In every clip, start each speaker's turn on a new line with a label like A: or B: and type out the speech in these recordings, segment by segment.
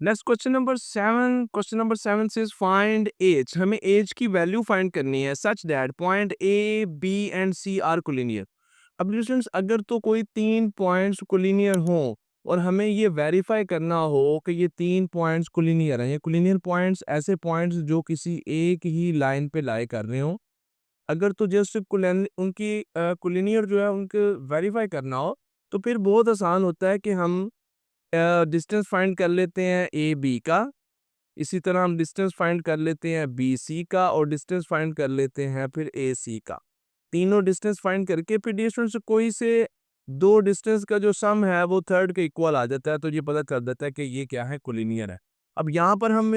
A: Next question number 7 says find h. हमें h की value find करनी है such that point A B and C are collinear. अब students अगर तो कोई 3 पॉइंट्स कोलिनियर हो और हमें ये वेरीफाई करना हो कि ये 3 पॉइंट्स कोलिनियर हैं। ये कोलिनियर पॉइंट्स ऐसे पॉइंट्स जो किसी एक ही लाइन पे लाई कर रहे हो। अगर तो जस्ट उनकी कोलिनियर जो है उनको वेरीफाई करना हो तो फिर बहुत आसान होता है कि हम डिस्टेंस फाइंड कर लेते हैं ए बी का। इसी तरह हम डिस्टेंस फाइंड कर लेते हैं बी सी का और डिस्टेंस फाइंड कर लेते हैं फिर ए सी का। तीनों डिस्टेंस फाइंड करके फिर डिस्टेंस से कोई से दो डिस्टेंस का जो सम है वो थर्ड के इक्वल आ जाता है, तो ये पता चल जाता है कि ये क्या है, कोलिनियर है। अब यहाँ पर हम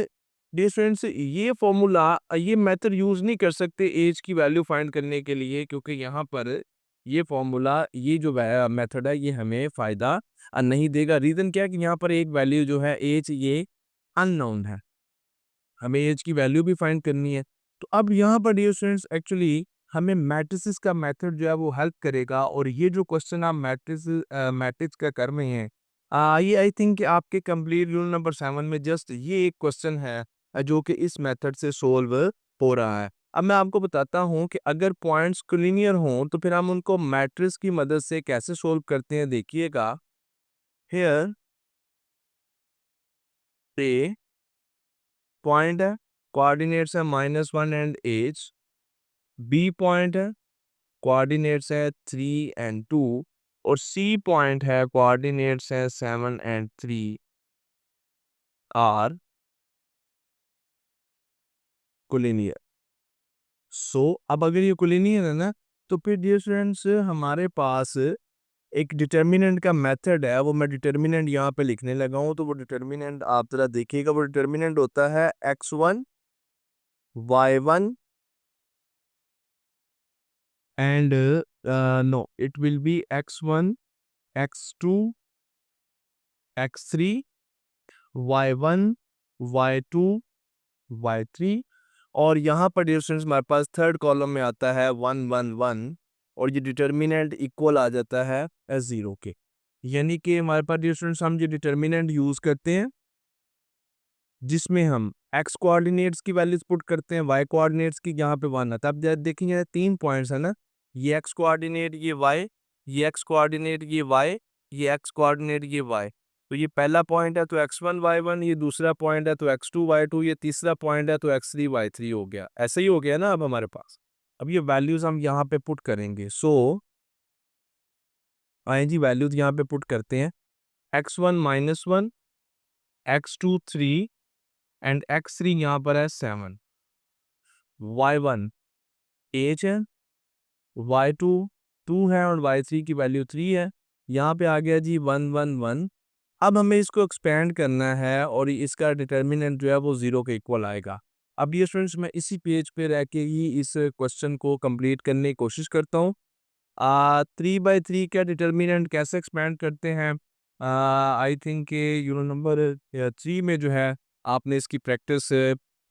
A: डिस्टेंस ये फॉर्मूला ये मेथड यूज नहीं कर सकते एज की वैल्यू फाइंड करने के लिए, क्योंकि यहाँ पर ये फॉर्मूला ये जो मेथड है ये हमें फायदा नहीं देगा। रीजन क्या है कि यहाँ पर एक वैल्यू जो है एज ये अननोन है, हमें एज की वैल्यू भी फाइंड करनी है। तो अब यहाँ पर डियर स्टूडेंट्स एक्चुअली हमें मैट्रिसेस का मेथड जो है वो हेल्प करेगा। और ये जो क्वेश्चन आप मैट्रिक्स का कर रहे हैं ये आई थिंक कि आपके कंप्लीट रूल नंबर 7 में जस्ट ये एक क्वेश्चन है जो कि इस मेथड से सोल्व हो रहा है। अब मैं आपको बताता हूँ कि अगर पॉइंट्स कोलिनियर हों तो फिर हम उनको मैट्रिक्स की मदद से कैसे सोल्व करते हैं। देखिएगा हेयर ए पॉइंट है, कोऑर्डिनेट्स है -1 एंड एज। बी पॉइंट है, कोऑर्डिनेट्स है 3 एंड 2। और सी पॉइंट है, कोऑर्डिनेट्स है 7 एंड 3 आर कोलिनियर। सो अब अगर ये कोलिनियर है ना तो फिर डियर स्टूडेंट्स हमारे पास एक डिटर्मिनेंट का मेथड है, वो मैं डिटर्मिनेंट यहाँ पे लिखने लगा हूँ। तो वो डिटर्मिनेंट आप जरा देखिएगा, वो डिटर्मिनेंट होता है x1 y1 and no, it will be x1 x2 x3 y1 y2 y3। और यहाँ पर डियर स्टूडेंट्स हमारे पास थर्ड कॉलम में आता है 1 1 1 और ये डिटर्मिनेंट इक्वल आ जाता है s0 के। यानी कि हमारे पास डियर स्टूडेंट्स हम ये डिटर्मिनेंट यूज करते हैं जिसमें हम x कोऑर्डिनेट्स की वैल्यूज पुट करते हैं, y कोऑर्डिनेट्स की यहाँ पे 1 आता है। अब देखेंगे 3 पॉइंट्स है ना, ये x कोऑर्डिनेट ये y, ये x कोऑर्डिनेट ये y, ये x कोऑर्डिनेट ये y। तो ये पहला पॉइंट है तो x1 y1, ये दूसरा पॉइंट है तो x2 y2, ये तीसरा पॉइंट है तो x3 y3 हो गया। ऐसे ही हो गया ना अब हमारे पास। अब ये वैल्यूज हम यहाँ पे पुट करेंगे। सो आए जी वैल्यूज यहाँ पे पुट करते हैं x1 -1 x2 3 एंड x3 यहाँ पर है 7, y1 एज है, y2 2 है और y3 की वैल्यू 3 है। यहाँ पे आ गया जी 1 1 1। अब हमें इसको एक्सपेंड करना है और इसका डिटर्मिनेंट जो है वो 0 के इक्वल आएगा। अब ये स्टूडेंट्स मैं इसी पेज पे रह के ही इस क्वेश्चन को कंप्लीट करने की कोशिश करता हूँ। 3/3 का डिटर्मिनेंट कैसे एक्सपेंड करते हैं, आई थिंक यूनिट नंबर 3 में जो है आपने इसकी प्रैक्टिस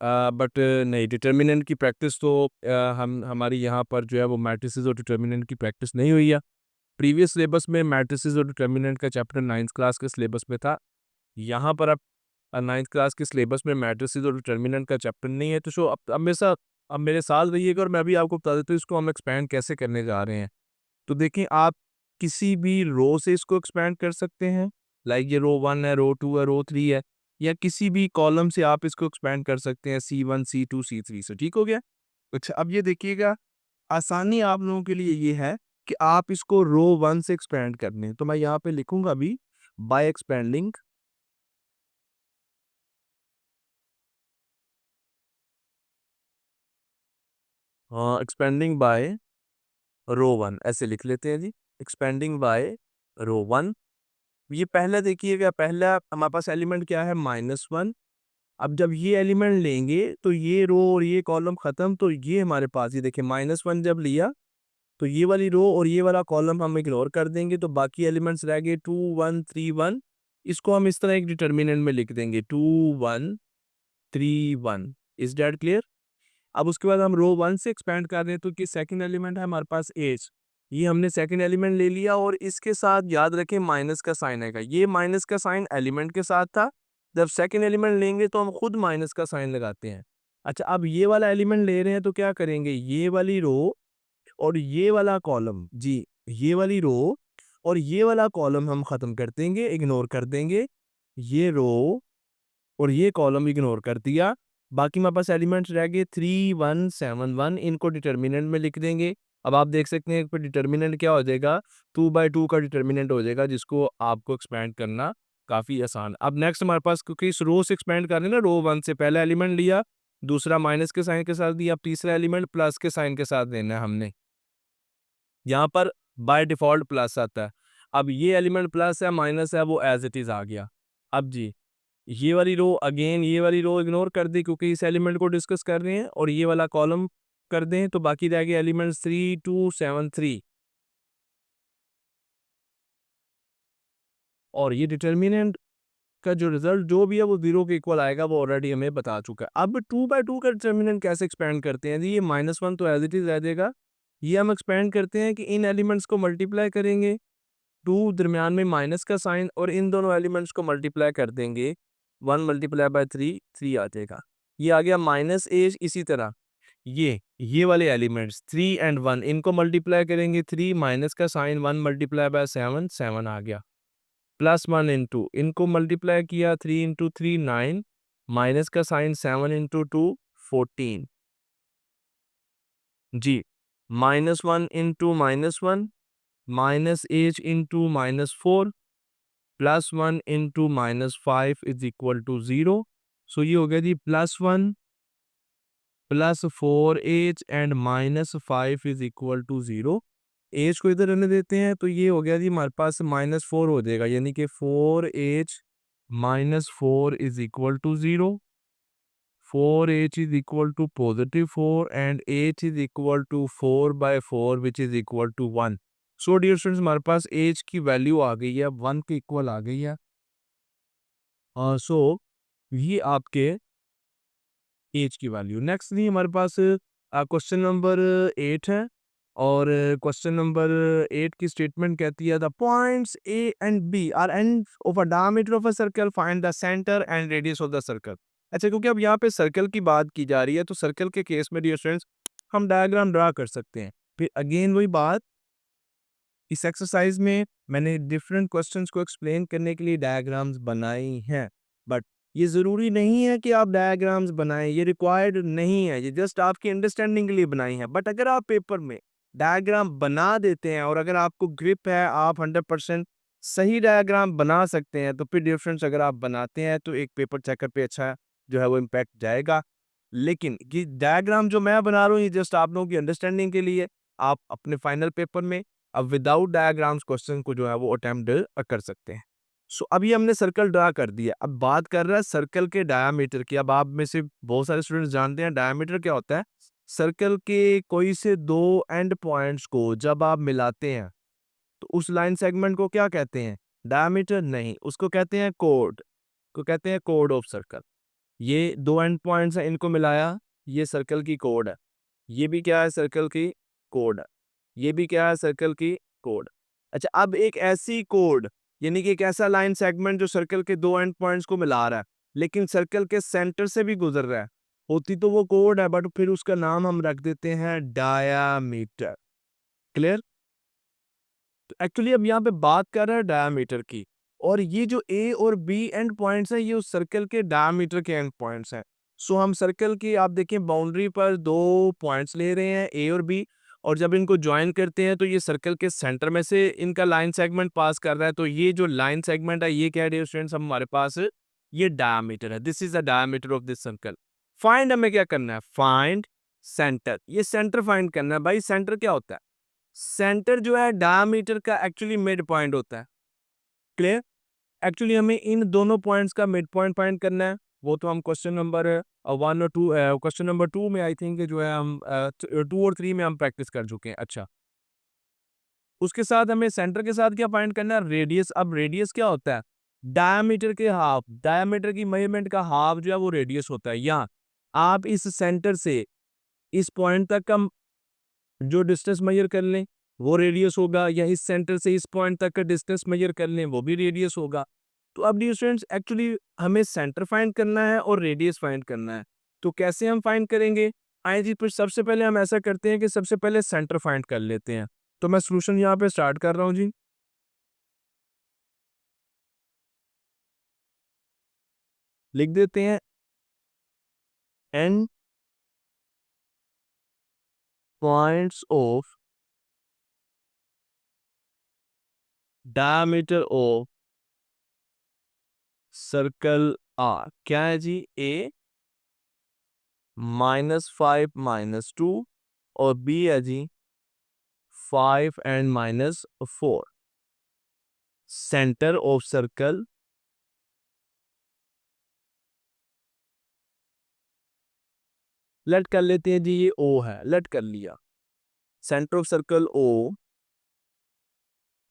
A: बट नहीं, डिटर्मिनेंट की प्रैक्टिस तो हम हमारी यहाँ पर जो है वो मैट्रिसेस और डिटर्मिनेंट की प्रैक्टिस नहीं हुई है। प्रीवियस सिलेबस में मैट्रिसेस और डिटर्मिनेंट का चैप्टर 9th क्लास के सिलेबस में था। यहाँ पर अब 9th क्लास के सिलेबस में मैट्रिसेस और डिटर्मिनेंट का चैप्टर नहीं है। तो शो अब मेरे साथ रहिएगा और मैं भी आपको बता देता हूँ इसको हम एक्सपेंड कैसे करने जा रहे हैं। तो देखिए आप किसी भी रो से इसको एक्सपेंड कर सकते हैं, लाइक ये रो 1 है, रो 2 है, रो 3 है, या किसी भी कॉलम से आप इसको एक्सपेंड कर सकते हैं C1 C2 C3 से। ठीक हो गया। अच्छा अब ये देखिएगा, आसानी आप लोगों के लिए ये है कि आप इसको रो 1 से एक्सपेंड करने हैं। तो मैं यहाँ पे लिखूंगा अभी बाय एक्सपेंडिंग एक्सपेंडिंग बाय रो 1 ऐसे लिख लेते हैं जी, एक्सपेंडिंग बाय रो 1। ये पहला देखिएगा, पहला हमारे पास एलिमेंट क्या है -1। अब जब ये एलिमेंट लेंगे तो ये रो और ये कॉलम खत्म, तो ये हमारे पास ये देखिए -1 जब लिया तो ये वाली रो और ये वाला कॉलम हम इग्नोर कर देंगे, तो बाकी एलिमेंट्स रह गए 2 1 3 1। इसको हम इस तरह एक डिटर्मिनेंट में लिख देंगे 2 1 3 1। Is that clear. अब उसके बाद हम रो 1 से एक्सपेंड कर रहे हैं तो कि सेकंड एलिमेंट है हमारे पास एज, ये हमने सेकंड एलिमेंट ले लिया और इसके साथ याद रखें माइनस का साइन आएगा। ये माइनस का साइन एलिमेंट के साथ था जब सेकंड एलिमेंट लेंगे तो हम खुद माइनस का साइन लगाते हैं। अच्छा, अब ये वाला एलिमेंट ले रहे हैं तो क्या करेंगे, ये वाली रो और ये वाला कॉलम, जी ये वाली रो और ये वाला कॉलम हम खत्म कर देंगे, इग्नोर कर देंगे। ये रो और ये कॉलम इग्नोर कर दिया। बाकी हमारे पास एलिमेंट्स रह गए 3 1 7 1, इनको डिटर्मिनेंट में लिख देंगे। अब आप देख सकते हैं कि डिटर्मिनेंट क्या हो जाएगा, 2/2 का डिटर्मिनेंट हो जाएगा, जिसको आपको एक्सपेंड करना काफ़ी आसान। अब नेक्स्ट हमारे पास, क्योंकि इस रो से एक्सपेंड कर रहे हैं ना, रो 1 से पहला एलिमेंट लिया, दूसरा माइनस के साइन के साथ दिया, अब तीसरा एलिमेंट प्लस के साइन के साथ देना है हमने। यहाँ पर बाय डिफ़ॉल्ट प्लस आता है। अब ये एलिमेंट प्लस है, माइनस है, वो एज़ इट इज़ आ गया। अब जी, ये वाली रो अगेन, ये वाली रो इग्नोर कर दी क्योंकि इस एलिमेंट को डिस्कस कर रहे हैं, और ये वाला कॉलम कर दें तो बाकी रह गए एलिमेंट्स 3 2 7 3, और ये डिटर्मिनेंट का जो रिजल्ट जो भी है वो 0 के इक्वल आएगा, वो ऑलरेडी हमें बता चुका है। अब 2/2 का डिटर्मिनेंट कैसे एक्सपेंड करते हैं जी, ये -1 तो एज़ इट इज़ रह जाएगा। ये हम एक्सपेंड करते हैं कि इन एलिमेंट्स को मल्टीप्लाई करेंगे, 2 दरमियान में माइनस का साइन, और इन दोनों एलिमेंट्स को मल्टीप्लाई कर देंगे, 1 मल्टीप्लाई बाय 3 3 आ जाएगा। ये आ गया माइनस एज। इसी तरह ये वाले एलिमेंट्स 3 एंड 1, इनको मल्टीप्लाई करेंगे, 3 माइनस का साइन, 1 मल्टीप्लाई बाय 7 7 आ गया, प्लस 1 इंटू, इनको मल्टीप्लाई किया, 3 इंटू 3 9, माइनस का साइन, 7 इंटू 2 14, जी -1 into -1, minus h into -4, +1 into -5 is equal to 0। So ये हो गया जी +1 +4 h and -5 is equal to 0। H को इधर रहने देते हैं, तो ये हो गया जी हमारे पास -4 हो जाएगा, यानी कि 4h -4 is equal to 0। 4h is equal to +4 and h is equal to 4/4 which is equal to 1। So dear students, हमारे पास h की वैल्यू आ गई है, 1 के इक्वल आ गई है। सो ये आपके एज की वैल्यू। नेक्स्ट नहीं, हमारे पास क्वेश्चन नंबर 8 है, और क्वेश्चन नंबर 8 की स्टेटमेंट कहती है the points A and B are end of a diameter of a circle, find the centre and radius of the circle. अच्छा, क्योंकि अब यहाँ पे सर्कल की बात की जा रही है, तो सर्कल के केस में डियर स्टूडेंट्स हम डायग्राम ड्रा कर सकते हैं। फिर अगेन वही बात, इस एक्सरसाइज में मैंने डिफरेंट क्वेश्चंस को एक्सप्लेन करने के लिए डायग्राम्स बनाई हैं, बट ये ज़रूरी नहीं है कि आप डायग्राम्स बनाएं, ये रिक्वायर्ड नहीं है, ये जस्ट आपकी अंडरस्टैंडिंग के लिए बनाई है। बट अगर आप पेपर में डायग्राम बना देते हैं और अगर आपको ग्रिप है, आप 100% सही डायग्राम बना सकते हैं, तो फिर डिफरेंस अगर आप बनाते हैं तो एक पेपर चेकर पे अच्छा जो है वो इम्पैक्ट जाएगा। लेकिन ये डायग्राम जो मैं बना रहा हूँ, ये जस्ट आप लोगों की अंडरस्टैंडिंग के लिए। आप अपने फाइनल पेपर में अब विदाउट डायग्राम्स क्वेश्चन को जो है वो अटेम्प्ट कर सकते हैं। सो अभी हमने सर्कल ड्रा कर दिया, अब बात कर रहा है सर्कल के डायामीटर की। अब आप में से बहुत सारे स्टूडेंट्स जानते हैं डायामीटर क्या होता है। सर्कल के कोई से दो एंड पॉइंट्स को जब आप मिलाते हैं तो उस लाइन सेगमेंट को क्या कहते हैं, डायामीटर नहीं, उसको कहते हैं कोड, को कहते हैं कोड ऑफ सर्कल। ये दो एंड पॉइंट्स हैं, इनको मिलाया, ये सर्कल की कोड है। ये भी क्या है, सर्कल की कोड है। ये भी क्या है, सर्कल की कोड। अच्छा, अब एक ऐसी कोड, यानी कि एक ऐसा लाइन सेगमेंट जो सर्कल के दो एंड पॉइंट्स को मिला रहा है, लेकिन सर्कल के सेंटर से भी गुजर रहा है, होती तो वो कोड है, बट फिर उसका नाम हम रख देते हैं डायामीटर। क्लियर? तो एक्चुअली अब यहाँ पे बात कर रहा है डायामीटर की, और ये जो ए और बी एंड पॉइंट्स हैं, ये उस सर्कल के डायामीटर के एंड पॉइंट्स हैं। सो हम सर्कल की, आप देखिए, बाउंड्री पर दो पॉइंट्स ले रहे हैं, ए और बी, और जब इनको ज्वाइन करते हैं तो ये सर्कल के सेंटर में से इनका लाइन सेगमेंट पास कर रहा है। तो ये जो लाइन सेगमेंट है, ये क्या है डियर स्टूडेंट्स, हमारे पास ये डायामीटर है। This is the diameter of this circle. Find, हमें क्या करना है, फाइंड सेंटर। ये सेंटर फाइंड करना है। भाई सेंटर क्या होता है, सेंटर जो है डायमीटर का एक्चुअली मिड पॉइंट होता है। क्लियर? एक्चुअली हमें इन दोनों पॉइंट्स का मिड पॉइंट फाइंड करना है। वो तो हम क्वेश्चन नंबर 1 और 2, क्वेश्चन नंबर 2 में आई थिंक जो है हम 2 और 3 में हम प्रैक्टिस कर चुके हैं। अच्छा, उसके साथ हमें सेंटर के साथ क्या फाइंड करना है, रेडियस। अब रेडियस क्या होता है, डायमीटर के हाफ, डायमीटर की मेजरमेंट का हाफ जो है वो रेडियस होता है। यहाँ आप इस सेंटर से इस पॉइंट तक का जो डिस्टेंस मेजर कर लें वो रेडियस होगा, या इस सेंटर से इस पॉइंट तक का डिस्टेंस मेजर कर लें वो भी रेडियस होगा। तो अब डियर स्टूडेंट्स एक्चुअली हमें सेंटर फाइंड करना है और रेडियस फाइंड करना है। तो कैसे हम फाइंड करेंगे? आइए जी, फिर सबसे पहले हम ऐसा करते हैं कि सबसे पहले सेंटर फाइंड कर लेते हैं। तो मैं सॉल्यूशन यहाँ पे स्टार्ट कर रहा हूँ जी। लिख देते हैं n points of diameter of circle R। क्या है जी? A -5 -2 और B है जी 5 and -4। Centre of circle let कर लेते हैं जी, ये O है, लेट कर लिया। Centre of circle O,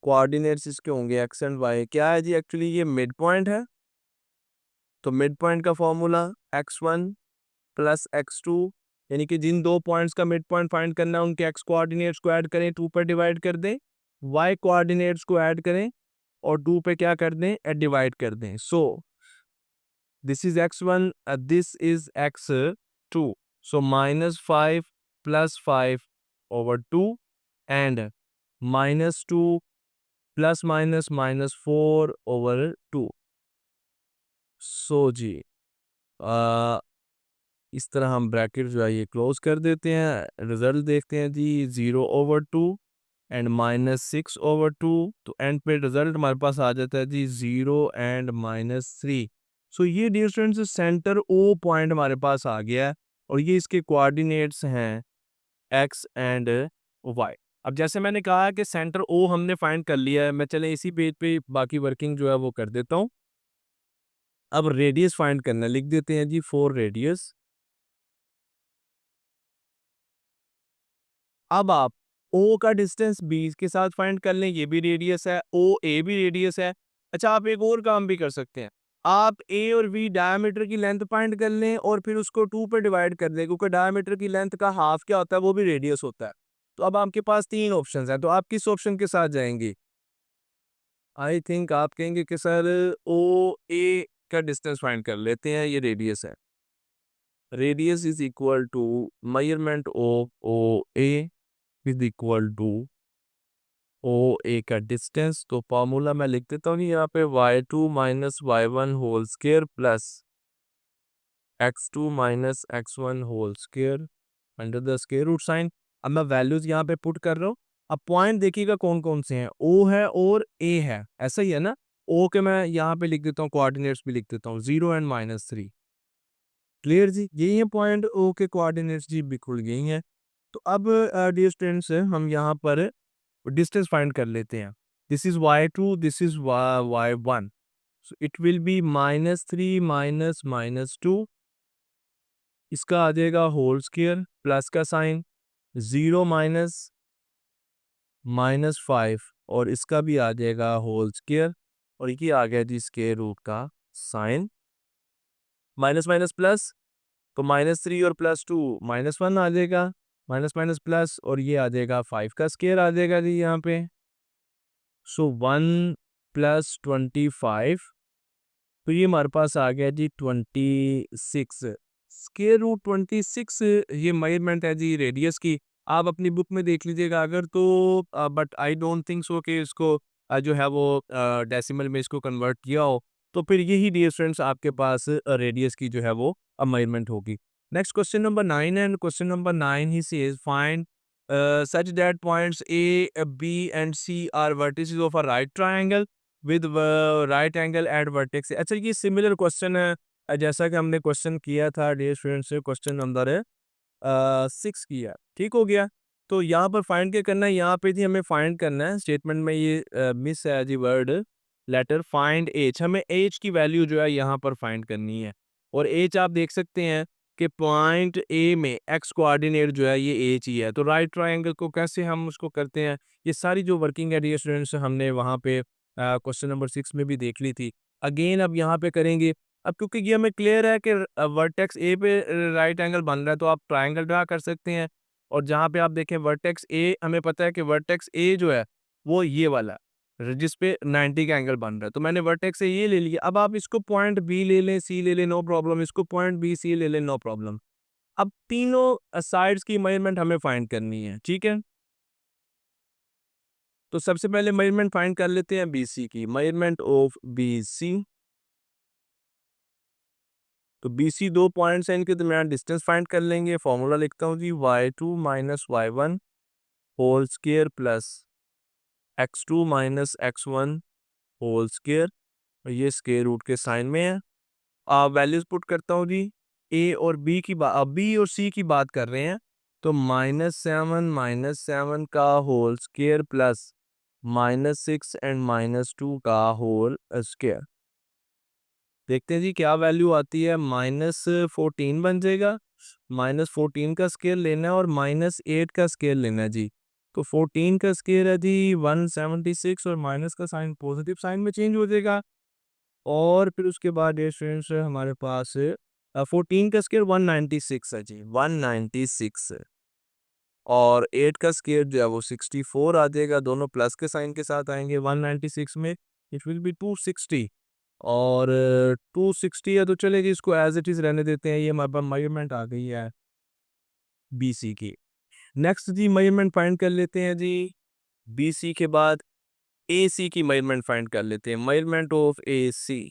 A: coordinates इसके होंगे x एंड y। क्या है जी? एक्चुअली ये मिड पॉइंट है, तो मिड पॉइंट का फॉर्मूला x1 प्लस x2, यानी कि जिन दो पॉइंट्स का मिड पॉइंट फाइंड करना है उनके x कोऑर्डिनेट्स को ऐड करें, 2 पर डिवाइड कर दें, y कोऑर्डिनेट्स को ऐड करें और 2 पे क्या कर दें? डिवाइड कर दें। So this is x1, this is x2। So -5 + 5 over 2 and -2 + -4 over 2। सो जी अ, इस तरह हम ब्रैकेट जो है ये क्लोज कर देते हैं। रिजल्ट देखते हैं जी, 0/2 एंड -6/2। तो एंड पे रिजल्ट हमारे पास आ जाता है जी 0 एंड -3। सो ये dear students centre O point हमारे पास आ गया है और ये इसके कोऑर्डिनेट्स हैं एक्स एंड वाई। अब जैसे मैंने कहा कि सेंटर ओ हमने फाइंड कर लिया है, मैं चले इसी पेज पे बाकी वर्किंग जो है वो कर देता हूँ। अब रेडियस फाइंड करना है, लिख देते हैं जी 4 रेडियस। अब आप ओ का डिस्टेंस बी के साथ फाइंड कर लें, ये भी रेडियस है, ओ ए भी रेडियस है। अच्छा, आप एक और काम भी कर सकते हैं, आप ए और बी डायमीटर की लेंथ फाइंड कर लें और फिर उसको 2 पे डिवाइड कर दें, क्योंकि डायमीटर की लेंथ का हाफ क्या होता है? वो भी रेडियस होता है। तो अब आपके पास 3 ऑप्शंस हैं, तो आप किस ऑप्शन के साथ जाएंगे? आई थिंक आप कहेंगे कि सर ओ ए का डिस्टेंस फाइंड कर लेते हैं, ये रेडियस है। Radius is equal to measurement of O A is equal to O A का डिस्टेंस। तो फॉर्मूला मैं लिख देता हूँ यहाँ पे y2 - y1 whole square plus x2 - x1 whole square under the square root sign. अब मैं वैल्यूज यहाँ पे पुट कर रहा हूँ। अब पॉइंट देखिएगा कौन कौन से हैं, O है और A है, ऐसा ही है ना? O के मैं यहाँ पे लिख देता हूँ, कोऑर्डिनेट्स भी लिख देता हूँ 0 एंड -3। क्लियर जी? यही है पॉइंट O के कोऑर्डिनेट्स जी, बिल्कुल यही है। तो अब डियर स्टूडेंट्स हम यहाँ पर डिस्टेंस फाइंड कर लेते हैं। This is y2, this is y1। So it will B -3 - -2। इसका आ जाएगा होल स्क्वायर प्लस का साइन, 0 -5 और इसका भी आ जाएगा होल स्क्वायर और ये आ गया जी स्क्वायर रूट का साइन। माइनस माइनस प्लस, तो -3 और +2 -1 आ जाएगा, माइनस माइनस प्लस और ये आ जाएगा 5 का स्क्वायर आ जाएगा जी यहाँ पे। सो 1 + 25, तो ये हमारे पास आ गया जी 26। स्क्वायर रूट 26 ये मेजरमेंट है जी रेडियस की। आप अपनी बुक में देख लीजिएगा अगर तो, but I don't think so कि इसको जो है वो डेसिमल में इसको कन्वर्ट किया हो। तो फिर यही डियर स्टूडेंट्स आपके पास रेडियस की जो है वो मेजरमेंट होगी। Next question number 9 and question number 9 he says find such that points A, B and C are vertices of a right triangle with right angle at vertex। अच्छा, ये similar question है जैसा कि हमने क्वेश्चन किया था dear students से, question number 6 किया, ठीक हो गया। तो यहाँ पर फाइंड क्या करना है? यहाँ पे जी हमें फाइंड करना है, स्टेटमेंट में ये मिस है जी वर्ड लेटर, फाइंड एच। हमें एच की वैल्यू जो है यहाँ पर फाइंड करनी है और एच आप देख सकते हैं कि पॉइंट ए में एक्स कोऑर्डिनेट जो है ये एच ही है। तो राइट ट्रायंगल को कैसे हम उसको करते हैं, ये सारी जो वर्किंग है डियर स्टूडेंट्स हमने वहाँ पे क्वेश्चन नंबर 6 में भी देख ली थी। अगेन अब यहाँ पे करेंगे। अब क्योंकि ये हमें क्लियर है कि वर्टेक्स ए पे राइट एंगल बन रहा है, तो आप ट्रायंगल ड्रा कर सकते हैं। और जहाँ पे आप देखें वर्टेक्स ए, हमें पता है कि वर्टेक्स ए जो है वो ये वाला है। जिस पे 90 का एंगल बन रहा है। तो मैंने वर्टेक्स से ये ले लिया। अब आप इसको पॉइंट बी ले लें, सी ले लें, नो प्रॉब्लम। इसको पॉइंट बी सी ले लें, नो प्रॉब्लम। अब तीनों साइड्स की मेजरमेंट हमें फाइंड करनी है, ठीक है। तो सबसे पहले मेजरमेंट फाइंड कर लेते हैं बीसी की। मेजरमेंट ऑफ बीसी, तो बीसी दो पॉइंट्स हैं, इनके दरमियान डिस्टेंस फाइंड कर लेंगे। फॉर्मूला लिखता हूँ जी, y2 minus y1 whole square plus x2 minus x1 whole square, और ये स्क्वायर रूट के साइन में है। वैल्यूज पुट करता हूँ जी। ए और बी की बात, बी और सी की बात कर रहे हैं, तो -7 का होल स्क्वायर प्लस -6 एंड -2 का होल स्क्वायर। देखते हैं जी क्या वैल्यू आती है। -14 बन जाएगा। -14 का स्क्वायर लेना है और -8 का स्क्वायर लेना है जी। तो 14 का स्क्वायर है जी 176, और माइनस का साइन पॉजिटिव साइन में चेंज हो जाएगा। और फिर उसके बाद ये स्टूडेंट्स हमारे पास 14 का स्क्वायर 196 है जी, 196 है। और 8 का स्क्वायर जो है वो 64 आ जाएगा, दोनों प्लस के साइन के साथ आएंगे। 196 में इट विल बी 260, और 260 है तो चलेगी, इसको एज इट इज रहने देते हैं। ये हमारे पास मेजरमेंट आ गई है बीसी की। नेक्स्ट जी मेजरमेंट फाइंड कर लेते हैं जी। बीसी के बाद AC की मेजरमेंट फाइंड कर लेते हैं। मेजरमेंट ऑफ AC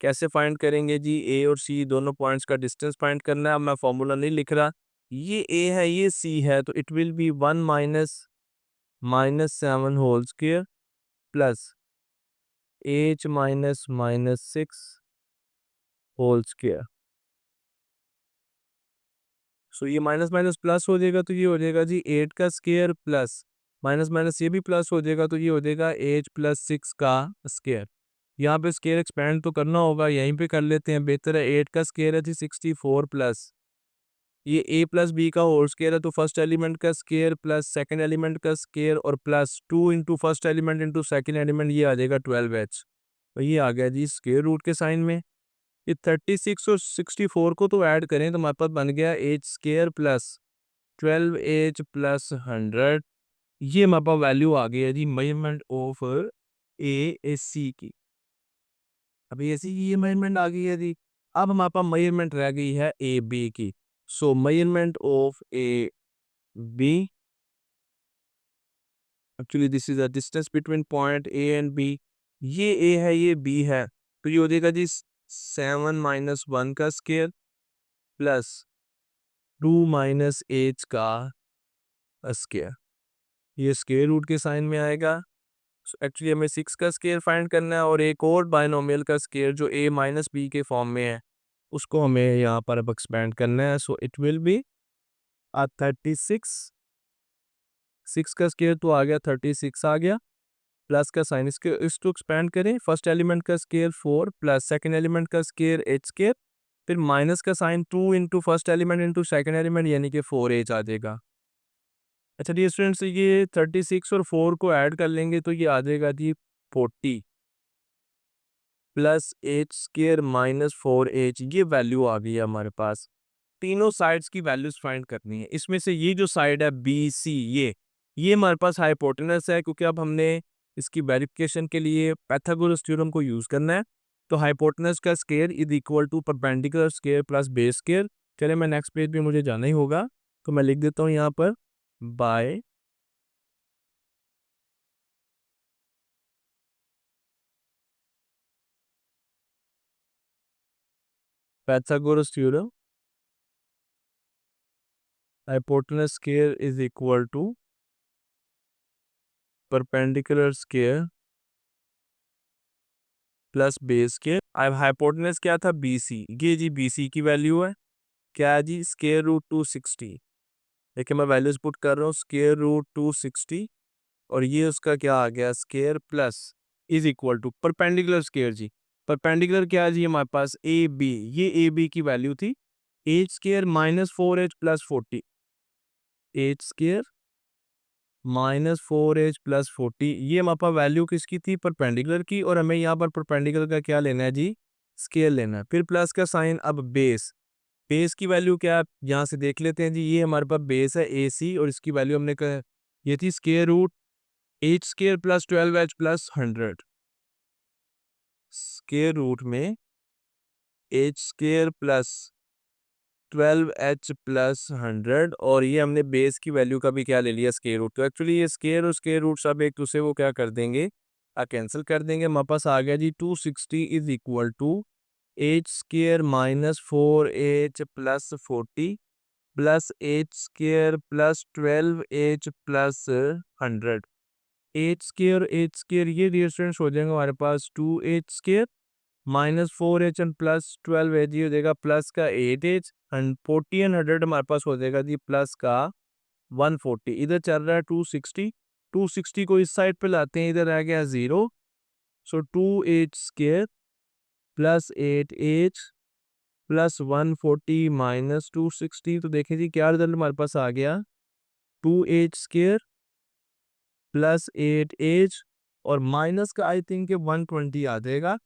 A: कैसे फाइंड करेंगे जी। A और C दोनों पॉइंट्स का डिस्टेंस फाइंड करना है। अब मैं फॉर्मूला नहीं लिख रहा, ये A है ये C है, तो it will be 1 minus 7 whole square plus H minus -6 whole square. So ये माइनस माइनस प्लस हो जाएगा, तो ये हो जाएगा जी 8 का स्क्वायर प्लस माइनस माइनस ये भी प्लस हो जाएगा, तो ये हो जाएगा H प्लस 6 का स्क्वायर। यहाँ पे स्क्वायर एक्सपेंड तो करना होगा, यहीं पे कर लेते हैं, बेहतर है। 8 का स्क्वायर है जी 64 प्लस ये a प्लस बी का होल स्क्वायर है, तो फर्स्ट एलिमेंट का स्क्वायर प्लस सेकंड एलिमेंट का स्क्वायर और plus 2 into first element into second element, ये आ जाएगा 12h। तो ये आ गया जी स्क्वायर रूट के साइन में। ये 36 और 64 को तो ऐड करें तो हमारे पास बन गया h square plus 12h plus 100। ये हमारे पास वैल्यू आ गई है जी मेजरमेंट ऑफ AC की। अभी ऐसी ये मेजरमेंट आ गई है जी। अब हमारे पास मेजरमेंट रह गई है AB की। सो measurement of AB, actually this is the distance between point A and B। ये A है ये B है, तो ये हो जाएगा जी 7 माइनस 1 का स्क्वायर प्लस 2 माइनस H का स्क्वायर। ये स्क्वायर रूट के साइन में आएगा। एक्चुअली हमें 6 का स्क्वायर फाइंड करना है, और एक और बायनोमियल का स्क्वायर जो A माइनस बी के फॉर्म में है, उसको हमें यहाँ पर अब एक्सपेंड करना है। सो इट विल बी 36, 6 का स्क्वायर तो आ गया 36 आ गया, प्लस का साइन इसको एक्सपेंड करें। फर्स्ट एलिमेंट का स्क्वायर 4 प्लस सेकंड एलिमेंट का स्क्वायर h स्क्वायर, फिर माइनस का sign 2 into first element into second element, यानी कि 4h आ जाएगा। अच्छा जी स्टूडेंट्स, ये 36 और 4 को ऐड कर लेंगे तो ये आ जाएगा जी 40 plus h square minus 4h। ये वैल्यू आ गई है हमारे पास। तीनों साइड्स की वैल्यूज फाइंड करनी है। इसमें से ये जो साइड है BC, ये हमारे पास हाइपोटेनस है, क्योंकि अब हमने इसकी वेरिफिकेशन के लिए पाइथागोरस थ्योरम को यूज करना है। तो हाइपोटेनस का square is equal to perpendicular square plus base square. चलिए मैं नेक्स्ट पेज पे मुझे जाना ही होगा, तो मैं लिख देता हूँ यहाँ पर by Pythagoras theorem hypotenuse square is equal to perpendicular square plus base square. अब हाइपोटेनस क्या था BC, ये जी BC की वैल्यू है, क्या है जी स्क्वायर रूट 260। देखिए मैं वैल्यूज पुट कर रहा हूँ, स्क्वायर रूट 260, और ये उसका क्या आ गया square plus is equal to perpendicular square जी। परपेंडिकुलर क्या है जी हमारे पास AB, ये AB की वैल्यू थी h square minus 4h plus 40, h square -4h plus 40। ये हमारे पास वैल्यू किसकी थी परपेंडिकुलर की, और हमें यहाँ पर परपेंडिकुलर का क्या लेना है जी स्क्वायर लेना है। फिर प्लस का साइन। अब बेस, बेस की वैल्यू क्या है यहाँ से देख लेते हैं जी। ये हमारे पास बेस है AC, और इसकी वैल्यू हमने ये थी square root h square plus 12h plus 100 square root में h square plus 12h plus 100 और ये हमने बेस की वैल्यू का भी क्या ले लिया स्केयर रूट। तो एक्चुअली ये स्केयर और स्केयर रूट सब एक दूसरे को क्या कर देंगे, कैंसिल कर देंगे। हमारे पास आ गया जी 260 is equal to h square minus 4h plus 40 plus h square plus 12h plus 100। H square ये डिस्टेंस हो जाएगा हमारे पास 2h square minus 4h and plus 12h ये हो जाएगा प्लस का 8h एंड 40 एंड 100 हमारे पास हो जाएगा जी प्लस का 140। इधर चल रहा है 260, 260 को इस साइड पे लाते हैं, इधर आ गया 0। सो 2h square plus 8h plus 140 minus 260। तो देखें जी क्या रिजल्ट हमारे पास आ गया, 2h स्केयर प्लस 8h और माइनस का आई थिंक 120 आ जाएगा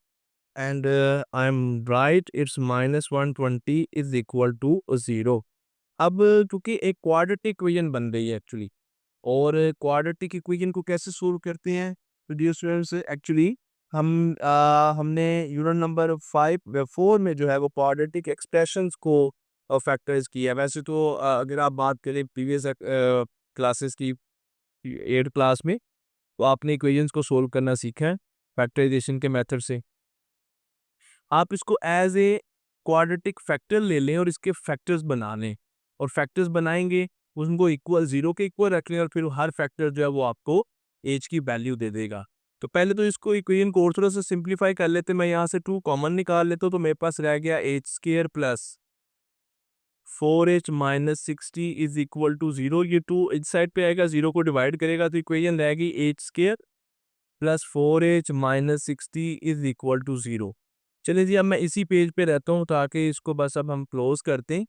A: and I am right, it's minus 120 is equal to 0। अब क्योंकि एक क्वाड्रेटिक इक्वेशन बन रही है एक्चुअली, और क्वाड्रेटिक इक्वेशन को कैसे सोल्व करते हैं तो डियर स्टूडेंट्स एक्चुअली हमने यूनिट नंबर 4 में जो है वो क्वाड्रेटिक एक्सप्रेशंस को फैक्टराइज किया है। वैसे तो अगर आप बात करें प्रीवियस क्लासेस की 8 क्लास में, तो आपने इक्वेशंस को सोल्व करना सीखा है फैक्टराइजेशन के मेथड से। आप इसको एज ए क्वाड्रेटिक फैक्टर ले लें और इसके फैक्टर्स बना लें, और फैक्टर्स बनाएंगे उनको इक्वल 0 के इक्वल रख लें, और फिर हर फैक्टर जो है वो आपको एज की वैल्यू दे देगा। तो पहले तो इसको इक्वेशन को और थोड़ा सा सिंप्लीफाई कर लेते हैं। मैं यहाँ से 2 कॉमन निकाल लेता हूँ, तो मेरे पास रह गया h square plus 4h minus 60 is equal to 0। ये 2 इस साइड पे आएगा, 0 को डिवाइड करेगा तो इक्वेशन रहेगी h square plus 4h minus 60 is equal to 0। चलिए जी अब मैं इसी पेज पे रहता हूँ ताकि इसको बस अब हम क्लोज करते हैं।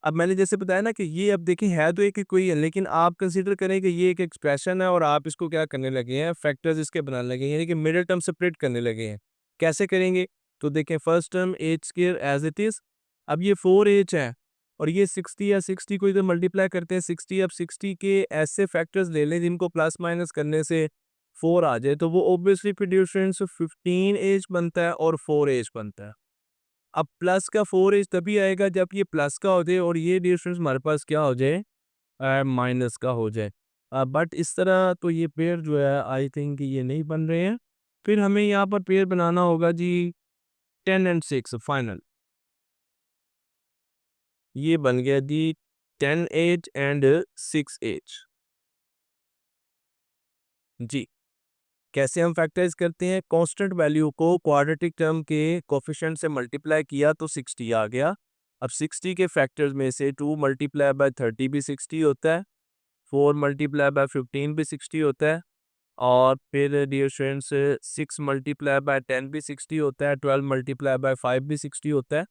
A: अब मैंने जैसे बताया ना कि ये अब देखिए है तो एक इक्वेशन, लेकिन आप कंसीडर करें कि ये एक एक्सप्रेशन है और आप इसको क्या करने लगे हैं, फैक्टर्स इसके बनाने लगे हैं, यानी कि मिडिल टर्म सेपरेट करने लगे हैं। कैसे करेंगे तो देखें, first term h square as it is, अब ये 4h है और ये 60 या 60 को इधर मल्टीप्लाई करते हैं 60। अब 60 के ऐसे फैक्टर्स ले लें जिनको प्लस माइनस करने से 4 आ जाए, तो वो ऑब्वियसली फिर डिफरेंस 15h बनता है और 4h बनता है। अब प्लस का 4h तभी आएगा जब ये प्लस का हो जाए और ये डिफरेंस हमारे पास क्या हो जाए, माइनस का हो जाए। बट इस तरह तो ये पेयर जो है आई थिंक ये नहीं बन रहे हैं। फिर हमें यहाँ पर पेयर बनाना होगा जी 10 एंड 6 फाइनल। ये बन गया जी 10h एंड 6h। जी कैसे हम फैक्टराइज करते हैं, कांस्टेंट वैल्यू को क्वाड्रेटिक टर्म के कोफिशिएंट से मल्टीप्लाई किया तो 60 आ गया। अब 60 के फैक्टर्स में से 2 मल्टीप्लाई बाय 30 भी 60 होता है, 4 मल्टीप्लाई बाय 15 भी 60 होता है, और फिर डियर स्टूडेंट्स 6 मल्टीप्लाई बाय 10 भी 60 होता है, 12 मल्टीप्लाई बाय 5 भी 60 होता है।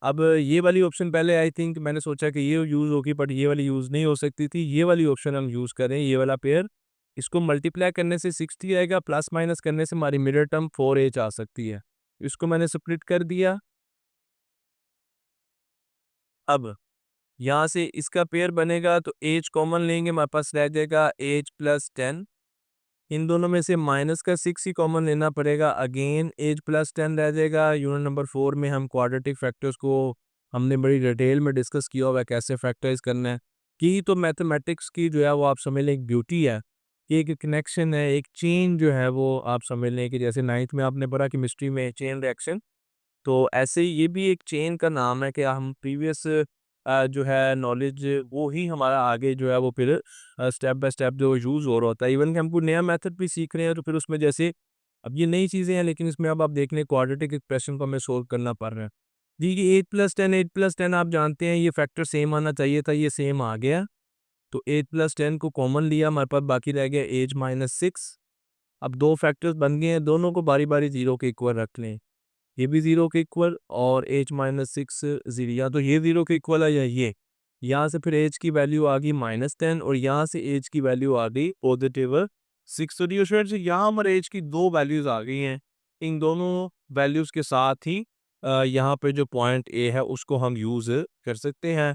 A: अब ये वाली ऑप्शन पहले आई थिंक मैंने सोचा कि ये यूज़ होगी, बट ये वाली यूज़ नहीं हो सकती थी। ये वाली ऑप्शन हम यूज़ करें, ये वाला पेयर, इसको मल्टीप्लाई करने से 60 आएगा, प्लस माइनस करने से हमारी मिडिल टर्म 4h आ सकती है। इसको मैंने स्प्लिट कर दिया। अब यहाँ से इसका पेयर बनेगा तो h कॉमन लेंगे, हमारे पास रह जाएगा h प्लस 10। इन दोनों में से माइनस का 6 ही कॉमन लेना पड़ेगा, अगेन h प्लस 10 रह जाएगा। यूनिट नंबर 4 में हम क्वाड्रेटिक फैक्टर्स को हमने बड़ी डिटेल में डिस्कस किया हुआ है कैसे फैक्टराइज करना है। की तो मैथमेटिक्स की जो है वो आप समझ लें एक ब्यूटी है, कि एक कनेक्शन है, एक चेन जो है वो आप समझ लें कि जैसे 9th में आपने पढ़ा केमिस्ट्री में चेन रिएक्शन, तो ऐसे ही ये भी एक चेन का नाम है कि हम प्रीवियस जो है नॉलेज वो ही हमारा आगे जो है वो फिर स्टेप बाय स्टेप जो यूज़ हो रहा होता है। इवन कि हम कोई नया मेथड भी सीख रहे हैं तो फिर उसमें जैसे अब ये नई चीज़ें हैं, लेकिन इसमें अब आप देख लें क्वाड्रेटिक एक्सप्रेशन को हमें सोल्व करना पड़ रहा है। जी कि 8 + 10 आप जानते हैं ये फैक्टर सेम आना चाहिए था, ये सेम आ गया। तो 8 + 10 को कॉमन लिया, हमारे पास बाकी रह गया एज माइनस 6। अब दो फैक्टर्स बन गए हैं, दोनों को बारी बारी 0 के इक्वल रख लें। ये भी 0 के इक्वल और h माइनस 6 0, या तो ये 0 के इक्वल है या ये। यहाँ से फिर h की वैल्यू आ गई -10 और यहाँ से h की वैल्यू आ गई +6। तो डियर स्टूडेंट्स यहाँ हमारे h की दो वैल्यूज़ आ गई हैं। इन दोनों वैल्यूज़ के साथ ही यहाँ पे जो पॉइंट A है उसको हम यूज़ कर सकते हैं।